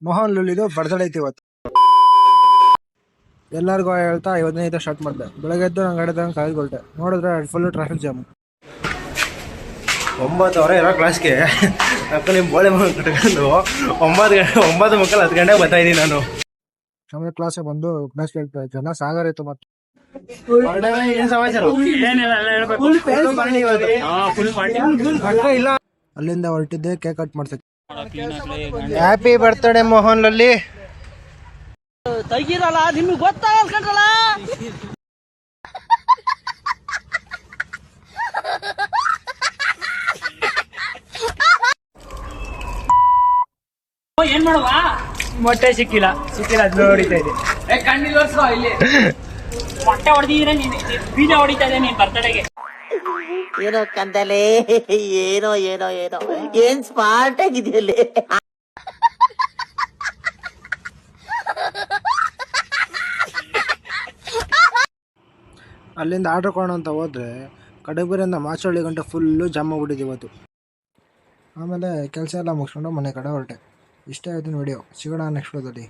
Mohan ಲುಲಿದು birthday ಐತಿ ಇವತ್ತು. ಎಲ್ಲರಿಗೂ ಹೇಳ್ತಾ ಇವತ್ತನೇ ಸ್ಟಾರ್ಟ್ ಮಾಡಿದೆ. ಬೆಳಗ್ಗೆ ಎದ್ದು ನಂಗೆ ಗಾಡಿ ಕಾಲೇಜ್ ಹೊರಟೆ. ನೋಡಿದ್ರೆ ಫುಲ್ ಟ್ರಾಫಿಕ್ ಜಾಮ್. 9 ಇರೋ ಕ್ಲಾಸ್ಗೆ ಅಕ್ಕ ನಿಮ್ಮ ಬೋಳೆ ಮಗ ಕಟ್ಕೊಂಡು 9 ಮಕ್ಕಳು 10 ಗಂಟೆಗೆ ಬರ್ತಾ ಇದ್ದೀನಿ ನಾನು. ಸಮಯ ಕ್ಲಾಸಿಗೆ ಬಂದು ಕ್ಲಾಸ್ ಕೇಳ್ತಾ ಜನ ಸಾಗರ ಇತ್ತು. ಮತ್ತೆ ಅಲ್ಲಿಂದ ಹೊರಟಿದ್ದೆ ಕೇಕ್ ಕಟ್ ಮಾಡ್ಸಕ್ಕೆ. ಹ್ಯಾಪಿ ಬರ್ತ್ಡೇ ಮೋಹನ್ ಲಲ್ಲಿ. ತೆಗೀರಲ್ಲ ನಿಮ್ಗೆ ಗೊತ್ತಾಗಲ್ಲ ಕಂಡ್ರಲ್ಲ. ಏನ್ ಮಾಡುವ ಮೊಟ್ಟೆ ಸಿಕ್ಕಿಲ್ಲ ಅದು ಹೊಡಿತಾ ಇದೆ. ಮೊಟ್ಟೆ ಹೊಡೆದಿದ್ರೆ ನೀನು ಬೀಜ ಹೊಡಿತಾ ಇದೆ ನೀನ್ ಬರ್ತಡೆಗೆ. ಏನೋ ಕಂದಲೆ ಏನೋ ಏನೋ ಏನೋ ಏನ್ ಸ್ಮಾರ್ಟ್ ಆಗಿದೆಯಲ್ಲಿ. ಅಲ್ಲಿಂದ ಆರ್ಡರ್ ಕೊಡೋಣ ಅಂತ ಹೋದ್ರೆ ಕಡಬೂರಿಂದ ಮಾಚಳ್ಳಿ ಗಂಟೆ ಫುಲ್ಲು ಜಾಮ್ ಆಗ್ಬಿಟ್ಟಿದೆ ಇವತ್ತು. ಆಮೇಲೆ ಕೆಲಸ ಎಲ್ಲ ಮುಗಿಸ್ಕೊಂಡು ಮನೆ ಕಡೆ ಹೊರಟೆ. ಇಷ್ಟ ಆಯ್ತು ವಿಡಿಯೋ. ಸಿಗೋಣ ನೆಕ್ಸ್ಟ್ ವಿಡಿಯೋದಲ್ಲಿ.